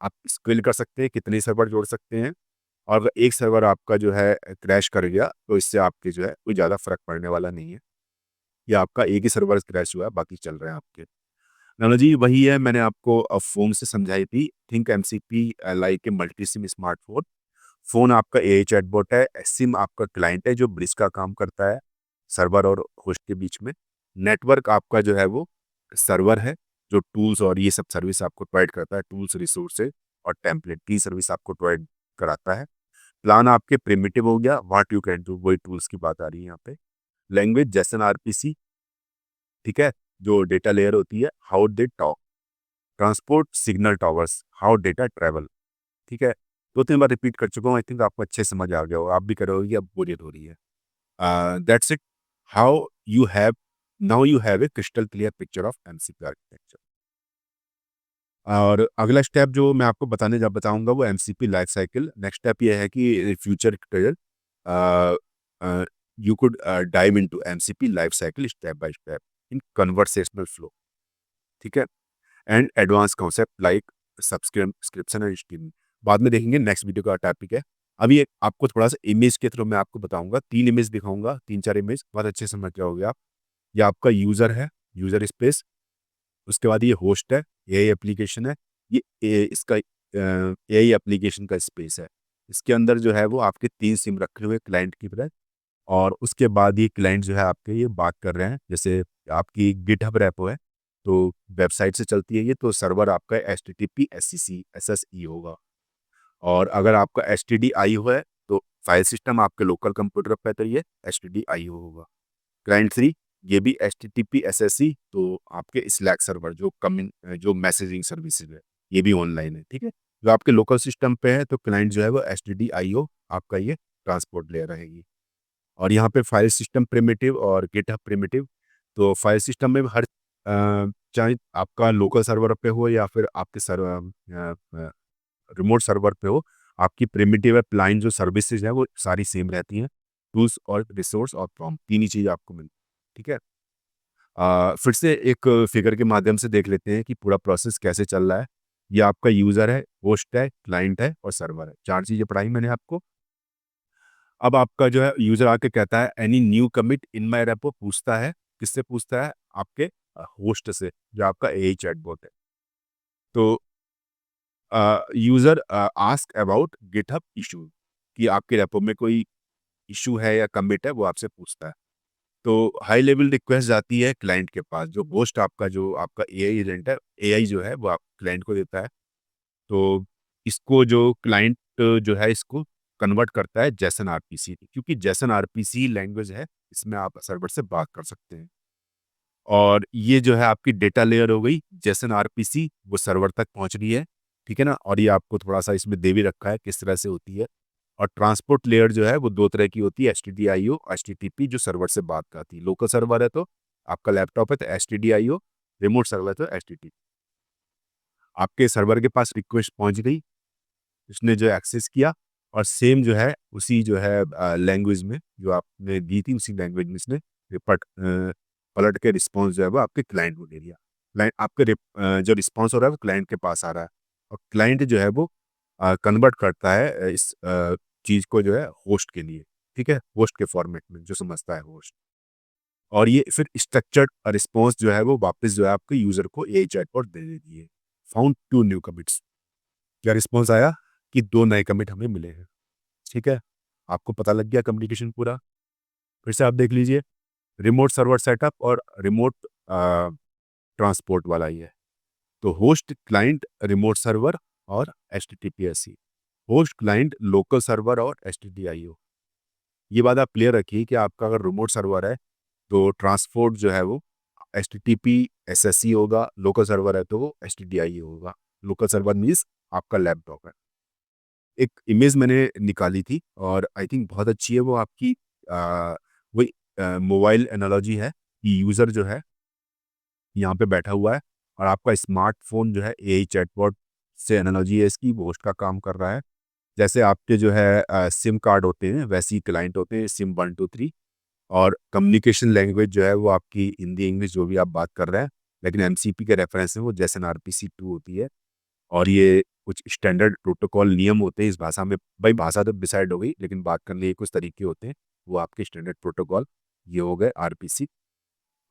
आप स्केल कर सकते हैं, कितने सर्वर जोड़ सकते हैं, और अगर एक सर्वर आपका जो है क्रैश कर गया, तो इससे आपके जो है कोई ज़्यादा फर्क पड़ने वाला नहीं है। या आपका एक ही सर्वर क्रैश हुआ है, बाकी चल रहे हैं आपके। एनालॉजी वही है, मैंने आपको फ़ोन से समझाई थी। Think MCP like a multi SIM smartphone. Phone आपका AI चैटबॉट है, सिम आपका क्लाइंट है जो ब्रिज का काम करता है सर्वर और होस्ट के बीच में। नेटवर्क आपका जो है वो सर्वर है, जो टूल्स और ये सब सर्विस आपको प्रोवाइड करता है, टूल्स, रिसोर्सेज और टेम्पलेट की सर्विस आपको प्रोवाइड कराता है। प्लान आपके प्रिमिटिव हो गया, व्हाट यू कैन डू, वही टूल्स की बात आ रही है यहाँ पे। लैंग्वेज जैसन RPC, ठीक है, जो डेटा लेयर होती है, how they talk. Transport signal towers, how data travel, ठीक है। 2-3 बार रिपीट कर चुका हूँ, आई थिंक आपको अच्छे से समझ आ गया हो, आप भी करोगे कि अब बोरियत हो रही है। That's it, how you have now you have a crystal clear picture of MCP architecture. और अगला स्टेप जो मैं आपको बताऊंगा वो MCP life cycle. Next step ये है कि future treasure you could dive into MCP life cycle step by step in conversational flow, ठीक है, and advance concept like subscription and streaming. बाद में देखेंगे, नेक्स्ट वीडियो का टॉपिक है। अभी एक आपको थोड़ा सा इमेज के थ्रू मैं आपको बताऊंगा, 3 इमेज दिखाऊंगा, 3-4 इमेज, बहुत अच्छे से समझ जाओगे आप। ये आपका यूज़र है, यूज़र स्पेस। उसके बाद ये होस्ट है, एआई एप्लीकेशन है। ये इसका एआई एप्लीकेशन का स्पेस है। इसके अंदर जो है वो आपके 3 सिम रखे हुए क्लाइंट की तरह। और उसके बाद ये क्लाइंट जो है आपके ये बात कर रहे हैं, जैसे आपकी गिटहब रेपो है तो वेबसाइट से चलती है ये, तो सर्वर आपका HTTP SSE होगा। और अगर आपका STDIO है तो फाइल सिस्टम आपके लोकल कंप्यूटर पर तो ये STDIO होगा। क्लाइंट 3 ये भी HTTP SSE, तो आपके स्लैक सर्वर जो मैसेजिंग सर्विसेज है ये भी ऑनलाइन है, ठीक है। जो आपके लोकल सिस्टम पे है तो क्लाइंट जो है वो STDIO आपका ये ट्रांसपोर्ट ले रहेगी। और यहाँ पे फाइल सिस्टम प्रिमिटिव और गिटहब प्रिमिटिव। तो फाइल सिस्टम में हर चाहे आपका लोकल सर्वर पे हो या फिर आपके सर्वर रिमोट सर्वर पे हो, आपकी प्रिमिटिव अप्लाइन जो सर्विसेज है वो सारी सेम रहती हैं। टूल्स और रिसोर्स और प्रॉम्प्ट, तीन ही चीज़ आपको मिलती है, ठीक है। फिर से एक फिगर के माध्यम से देख लेते हैं कि पूरा प्रोसेस कैसे चल रहा है। ये आपका यूज़र है, होस्ट है, क्लाइंट है और सर्वर है, 4 चीज़ें पढ़ाई मैंने आपको। अब आपका जो है यूज़र आके कहता है any new commit in my repo, पूछता है, किससे पूछता है? आपके होस्ट से, जो आपका एआई चैटबॉट है। तो user ask about GitHub issue, कि आपके रेपो में कोई इशू है या कमिट है, वो आपसे पूछता है। तो हाई लेवल रिक्वेस्ट जाती है क्लाइंट के पास, जो होस्ट आपका जो आपका एआई एजेंट है, एआई जो है वो आप क्लाइंट को देता है। तो इसको जो क्लाइंट जो है इसको कन्वर्ट करता है जेसन आरपीसी, क्योंकि जेसन आरपीसी लैंग्वेज है, इसमें आप सर्वर से बात कर सकते हैं। और ये जो है आपकी डेटा लेयर हो गई, जेसन आरपीसी वो सर्वर तक पहुंच रही है, ठीक है ना। और ये आपको थोड़ा सा इसमें दे भी रखा है किस तरह से होती है। और ट्रांसपोर्ट लेयर जो है वो 2 तरह की होती है, HTTIO, HTTP, जो सर्वर से बात करती है। लोकल सर्वर है तो आपका लैपटॉप है तो STDIO, रिमोट सर्वर है तो HTTP। आपके सर्वर के पास रिक्वेस्ट पहुंच गई, उसने जो एक्सेस किया, और सेम जो है उसी जो है लैंग्वेज में जो आपने दी थी, उसी लैंग्वेज में इसने पलट के रिस्पॉन्स जो है वो आपके क्लाइंट को दे दिया। क्लाइंट आपके जो रिस्पॉन्स हो रहा है वो क्लाइंट के पास आ रहा है। और क्लाइंट जो है वो कन्वर्ट करता है इस चीज़ को जो है होस्ट के लिए, ठीक है, होस्ट के फॉर्मेट में जो समझता है होस्ट। और ये फिर स्ट्रक्चर्ड रिस्पॉन्स जो है वो वापस जो है आपके यूजर को ए चैटबॉट दे देती है। फाउंड 2 न्यू कमिट्स, क्या रिस्पॉन्स आया कि 2 नए कमिट हमें मिले हैं, ठीक है। आपको पता लग गया कम्युनिकेशन पूरा। फिर से आप देख लीजिए, रिमोट सर्वर सेटअप और रिमोट ट्रांसपोर्ट वाला ही है। तो होस्ट क्लाइंट रिमोट सर्वर और HTTPS, host client local server और STDIO। ये बात आप क्लियर रखिए कि आपका अगर रिमोट सर्वर है तो ट्रांसपोर्ट जो है वो HTTP SSE होगा, लोकल सर्वर है तो वो STDIO होगा। लोकल सर्वर मीन्स आपका लैपटॉप है। एक इमेज मैंने निकाली थी और आई थिंक बहुत अच्छी है वो आपकी, वही मोबाइल एनालॉजी है कि यूज़र जो है यहाँ पे बैठा हुआ है और आपका स्मार्टफोन जो है एआई चैटबॉट से एनालॉजी है इसकी, वो उसका काम कर रहा है। जैसे आपके जो है सिम कार्ड होते हैं वैसे ही क्लाइंट होते हैं, सिम 1 2 3। और कम्युनिकेशन लैंग्वेज जो है वो आपकी हिंदी इंग्लिश जो भी आप बात कर रहे हैं, लेकिन एमसीपी के रेफरेंस में वो जैसे RPC 2 होती है। और ये कुछ स्टैंडर्ड प्रोटोकॉल नियम होते हैं इस भाषा में। भाई भाषा तो डिसाइड हो गई, लेकिन बात करने के कुछ तरीके होते हैं, वो आपके स्टैंडर्ड प्रोटोकॉल ये हो गए RPC।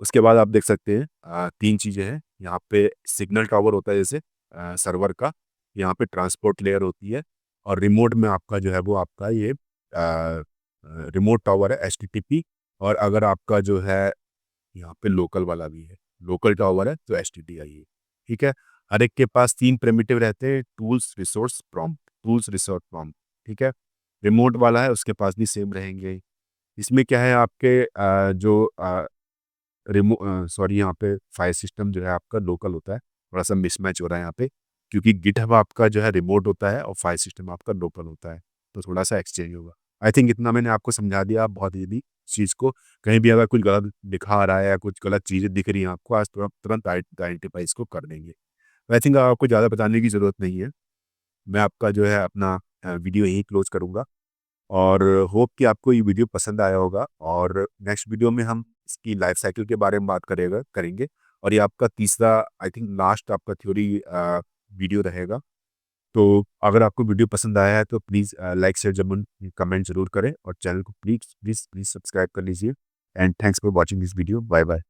उसके बाद आप देख सकते हैं 3 चीज़ें हैं यहाँ पे। सिग्नल टावर होता है जैसे सर्वर का, यहाँ पे ट्रांसपोर्ट लेयर होती है, और रिमोट में आपका जो है वो आपका ये रिमोट टावर है HTTP। और अगर आपका जो है यहाँ पे लोकल वाला भी है, लोकल टावर है तो STDI है, ठीक है। हर एक के पास 3 प्रिमिटिव रहते हैं, tools resource prompt, tools resource prompt, ठीक है। रिमोट वाला है उसके पास भी सेम रहेंगे। इसमें क्या है आपके जो सॉरी यहाँ पे फाइल सिस्टम जो है आपका लोकल होता है, थोड़ा सा मिसमैच हो रहा है यहाँ पे, क्योंकि गिटहब आपका जो है रिमोट होता है और फाइल सिस्टम आपका लोकल होता है, तो थोड़ा सा एक्सचेंज होगा। आई थिंक इतना मैंने आपको समझा दिया, आप बहुत ईजी चीज़ को, कहीं भी अगर कुछ गलत दिखा रहा है या कुछ गलत चीज़ें दिख रही हैं आपको, आज तुरंत तुरंत आइडेंटिफाई इसको कर देंगे। आई थिंक आपको ज़्यादा बताने की ज़रूरत नहीं है। मैं आपका जो है अपना वीडियो यहीं क्लोज़ करूँगा और होप कि आपको ये वीडियो पसंद आया होगा और नेक्स्ट वीडियो में हम इसकी लाइफ साइकिल के बारे में बात करेंगे और ये आपका तीसरा आई थिंक लास्ट आपका थ्योरी वीडियो रहेगा। तो अगर आपको वीडियो पसंद आया है तो प्लीज़ लाइक शेयर ज़रूर कमेंट ज़रूर करें और चैनल को प्लीज़ प्लीज़ प्लीज़ सब्सक्राइब कर लीजिए and thanks for watching this video. Bye bye.